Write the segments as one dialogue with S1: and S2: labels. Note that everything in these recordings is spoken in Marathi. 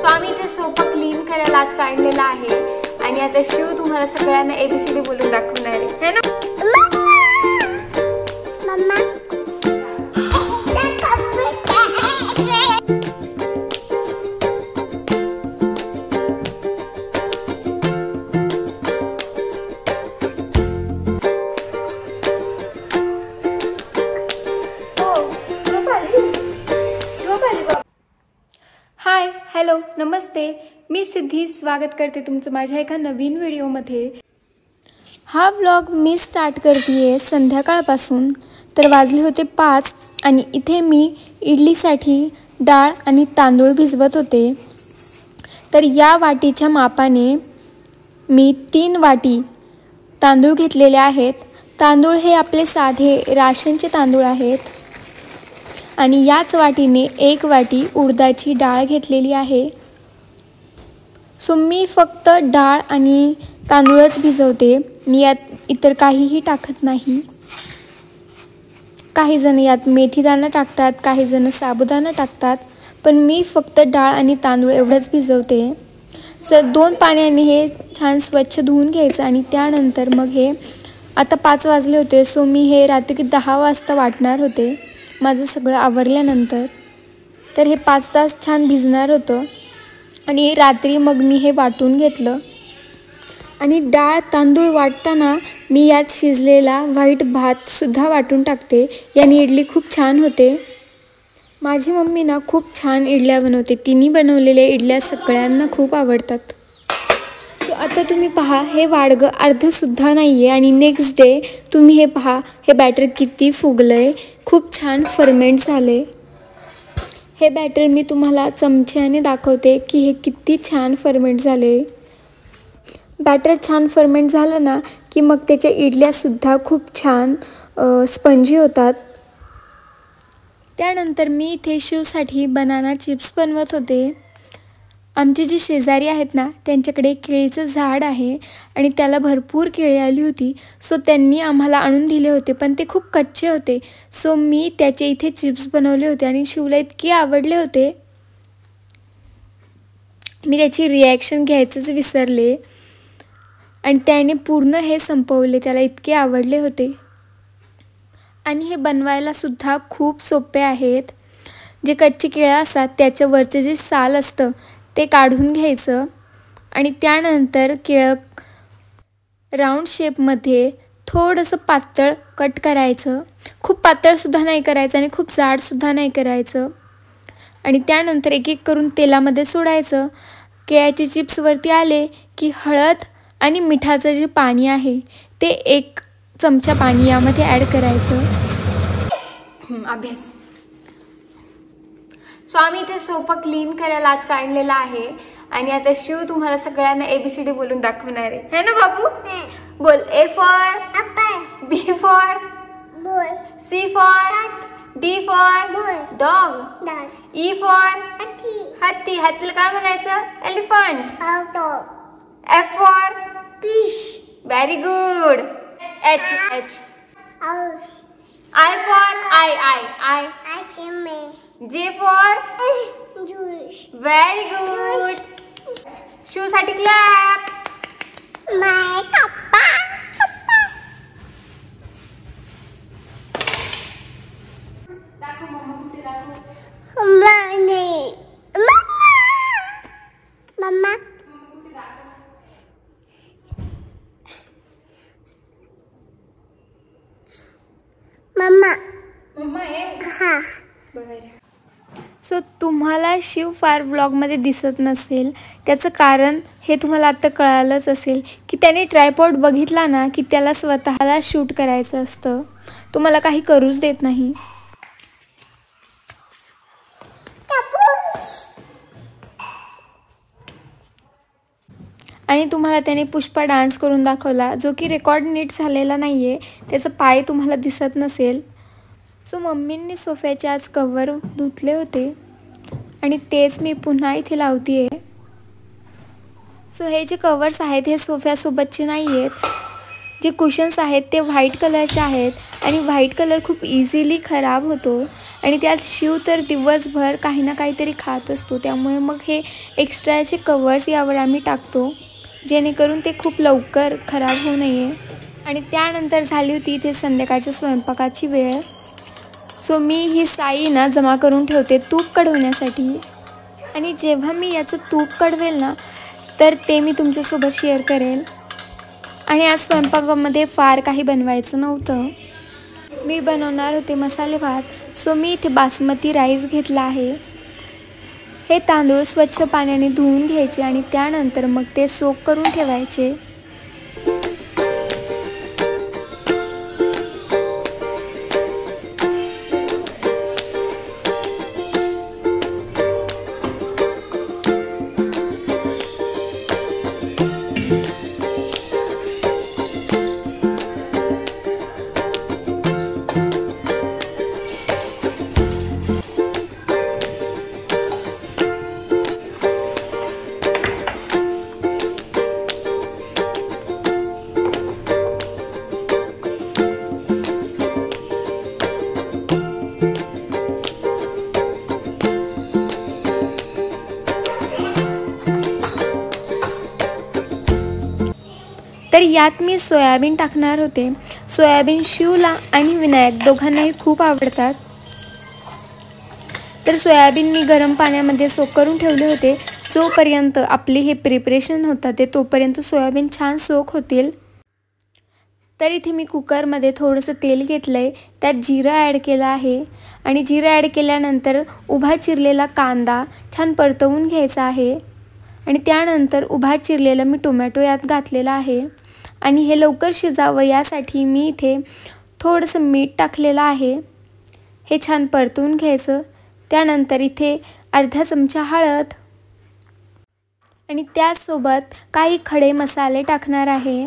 S1: आम्ही इथे सोफा क्लीन करायला आज काढलेला आहे आणि आता शिव तुम्हाला सगळ्यांना ABCD बोलून दाखवणार आहे, है ना? हाय, हॅलो, नमस्ते. मी सिद्धी स्वागत करते तुमचं माझ्या एका नवीन व्हिडिओमध्ये. हा व्लॉग मी स्टार्ट करते संध्याकाळपासून. तर वाजले होते 5 आणि इथे मी इडलीसाठी डाळ आणि तांदूळ भिजवत होते. तर या वाटीच्या मापाने मी 3 वाटी तांदूळ घेतलेले आहेत. तांदूळ हे आपले साधे राशनचे तांदूळ आहेत. आणि याच वाटीने 1 वाटी उडदाची डाळ घेतलेली आहे. सो मी फक्त डाळ आणि तांदूळच भिजवते. मी यात इतर काहीही टाकत नाही. काही जण यात मेथीदाणा टाकतात, काही जण साबुदाणा टाकतात, पण मी फक्त डाळ आणि तांदूळ एवढंच भिजवते. सो 2 पाण्याने हे छान स्वच्छ धुवून घ्यायचं आणि त्यानंतर मग हे आता 5 वाजले होते. सो मी हे रात्री 10 वाजता वाटणार होते माझं सगळं आवरल्यानंतर. तर हे 5 तास छान भिजणार होतं आणि रात्री मग मी हे वाटून घेतलं. आणि डाळ तांदूळ वाटताना मी यात शिजलेला व्हाईट भातसुद्धा वाटून टाकते. याने इडली खूप छान होते. माझी मम्मी ना खूप छान इडल्या बनवते. तिने बनवलेल्या इडल्या सगळ्यांना खूप आवडतात. सो आता तुम्ही पहा, हे वाडगं अर्धसुद्धा नाही आहे आणि नेक्स्ट डे तुम्ही हे पहा, हे बॅटर किती फुगलं आहे, खूप छान फर्मेंट झाले. हे बॅटर मी तुम्हाला चमच्याने दाखवते की हे किती छान फर्मेंट झाले. बॅटर छान फर्मेंट झालं ना की मग त्याच्या इडल्यासुद्धा खूप छान स्पंजी होतात. त्यानंतर मी इथे शिवसाठी बनाना चिप्स बनवत होते. आमचे जे शेजारी आहेत ना त्यांच्याकडे केळीचं झाड आहे आणि त्याला भरपूर केळी आली होती. सो त्यांनी आम्हाला आणून दिले होते, पण ते खूप कच्चे होते. सो मी त्याचे इथे चिप्स बनवले होते आणि शिवला इतके आवडले होते. मी त्याची रिॲक्शन घ्यायचंच विसरले आणि त्याने पूर्ण हे संपवले. त्याला इतके आवडले होते. आणि हे बनवायला सुद्धा खूप सोपे आहेत. जे कच्चे केळं असतात त्याच्यावरचे जे साल असतं ते काढून घ्यायचं आणि त्यानंतर केळं राऊंड शेपमध्ये थोडंसं पातळ कट करायचं. खूप पातळसुद्धा नाही करायचं आणि खूप जाडसुद्धा नाही करायचं. आणि त्यानंतर एक एक करून तेलामध्ये सोडायचं. केळ्याचे चिप्सवरती आले की हळद आणि मिठाचं जे पाणी आहे ते 1 चमचा पाणी यामध्ये ॲड करायचं. अभ्यास. सो आम्ही इथे सोफा क्लीन करायला आज काढलेला आहे आणि आता शिव तुम्हाला सगळ्यांना ABCD बोलून दाखवणार आहे, है ना बाबू? बोल. A for apple, B for ball, C for D for dog, E for हत्ती. हत्तीला काय म्हणायचं? Elephant. F for fish. Very good. H I for I. J for juice. Very good. Shoe साठी clap. My papa. दाखव मम्मा कुठे दाखव. मम्मा. मम्मा आहे. हां. बरं. सो तुम्हाला शिव फार व्लॉगमध्ये दिसत नसेल. त्याचं कारण हे तुम्हाला आत्ता कळालंच असेल की त्याने ट्रायपॉड बघितला ना की त्याला स्वतःला शूट करायचं असतं. तुम्हाला काही करूच देत नाही. आणि तुम्हाला त्याने पुष्पा डान्स करून दाखवला, जो की रेकॉर्ड नीट झालेला नाही आहे. त्याचं पाय तुम्हाला दिसत नसेल. सो मम्मींनी सोफ्याचे आज कवर धुतले होते आणि तेच मी पुन्हा इथे लावते आहे. सो हे जे कवर्स आहेत हे सोफ्यासोबतचे नाही आहेत. जे कुशन्स आहेत ते व्हाईट कलरचे आहेत आणि व्हाईट कलर खूप इझिली खराब होतो आणि त्यात शिव तर दिवसभर काही ना काहीतरी खात असतो, त्यामुळे मग हे एक्स्ट्राचे कवर्स यावर आम्ही टाकतो जेणेकरून ते खूप लवकर खराब होऊ नये. आणि त्यानंतर झाली होती इथे संध्याकाळच्या स्वयंपाकाची वेळ. सो मी ही साई ना जमा करून ठेवते तूप कढवण्यासाठी आणि जेव्हा मी याचं तूप कढवेल ना तर ते मी तुमच्यासोबत शेअर करेल. आणि आज स्वयंपाकामध्ये फार काही बनवायचं नव्हतं, मी बनवणार होते मसाले भात. सो मी इथे बासमती राईस घेतला आहे. हे तांदूळ स्वच्छ पाण्याने धुवून घ्यायचे आणि त्यानंतर मग ते सोक करून ठेवायचे. तर यात मी सोयाबीन टाकणार होते. सोयाबीन शिवला आणि विनायक दोघांनाही खूप आवडतात. तर सोयाबीन मी गरम पाण्यामध्ये सोक करून ठेवले होते. जोपर्यंत आपली हे प्रिपरेशन होतं ते तोपर्यंत सोयाबीन छान सोक होतील. तर इथे मी कुकरमध्ये थोडंसं तेल घेतलं आहे, त्यात जिरं ॲड केलं आहे आणि जिरं ॲड केल्यानंतर उभा चिरलेला कांदा छान परतवून घ्यायचा आहे आणि त्यानंतर उभा चिरलेला मी टोमॅटो यात घातलेला आहे आणि हे लवकर शिजावं यासाठी मी इथे थोडंसं मीठ टाकलेलं आहे. हे छान परतवून घ्यायचं. त्यानंतर इथे अर्धा चमचा हळद आणि त्यासोबत काही खडे मसाले टाकणार आहे.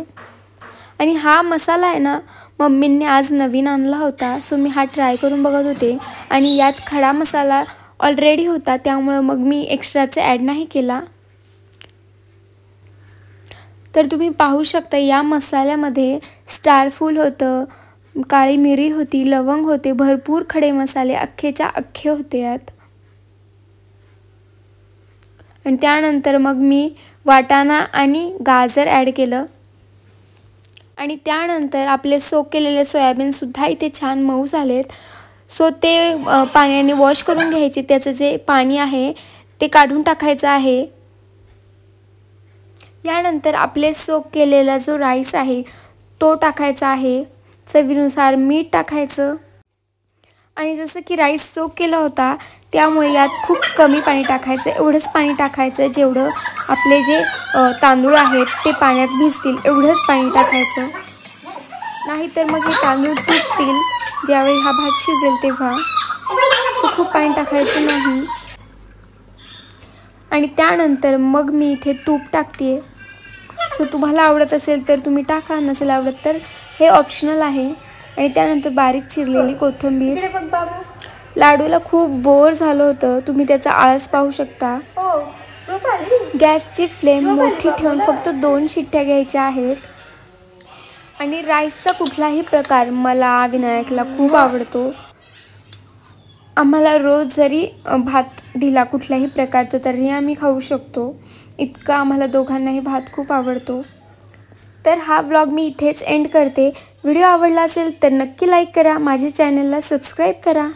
S1: आणि हा मसाला आहे ना मम्मींनी आज नवीन आणला होता, सो मी हा ट्राय करून बघत होते आणि यात खडा मसाला ऑलरेडी होता, त्यामुळं मग मी एक्स्ट्राचा ॲड नाही केला. तर तुम्ही पाहू शकता या मसाल्यामध्ये स्टारफूल होतं, काळी मिरी होती, लवंग होते, भरपूर खडे मसाले अख्खेच्या अख्खे होते यात. आणि त्यानंतर मग मी वाटाणा आणि गाजर ॲड केलं आणि त्यानंतर आपले सोक केलेले सोयाबीनसुद्धा इथे छान मऊ झालेत. सो ते पाण्याने वॉश करून घ्यायचे. त्याचं जे पाणी आहे ते काढून टाकायचं आहे. यानंतर आपले सोक केलेला जो राईस आहे तो टाकायचा आहे. चवीनुसार मीठ टाकायचं आणि जसं की राईस सोक केला होता त्यामुळे यात खूप कमी पाणी टाकायचं. एवढंच पाणी टाकायचं जेवढं आपले जे तांदूळ आहेत ते पाण्यात भिजतील एवढंच पाणी टाकायचं. नाहीतर मग हे तांदूळ तुटतील ज्यावेळी हा भात शिजेल तेव्हा. सो खूप पाणी टाकायचं नाही. आणि त्यानंतर मग मी इथे तूप टाकते. सो तुम्हाला आवडत असेल तर तुम्ही टाका, नसेल आवडत तर हे ऑप्शनल आहे. आणि त्यानंतर बारीक चिरलेली कोथिंबीर. लाडूला खूप बोर झालं होतं, तुम्ही त्याचा आळस पाहू शकता. गॅसची फ्लेम मोठी ठेवून फक्त 2 शिट्ट्या घ्यायच्या आहेत. आणि राईसचा कुठलाही प्रकार मला विनायकला खूप आवडतो. आम्हाला रोज जरी भात दिला कुठल्याही प्रकारचा तरी आम्ही खाऊ शकतो, इतका आम्हाला दोघांनाही भात खूप आवडतो. तर हा व्लॉग मी इथेच एंड करते. व्हिडिओ आवडला असेल तर नक्की लाईक करा, माझ्या चॅनलला सबस्क्राईब करा.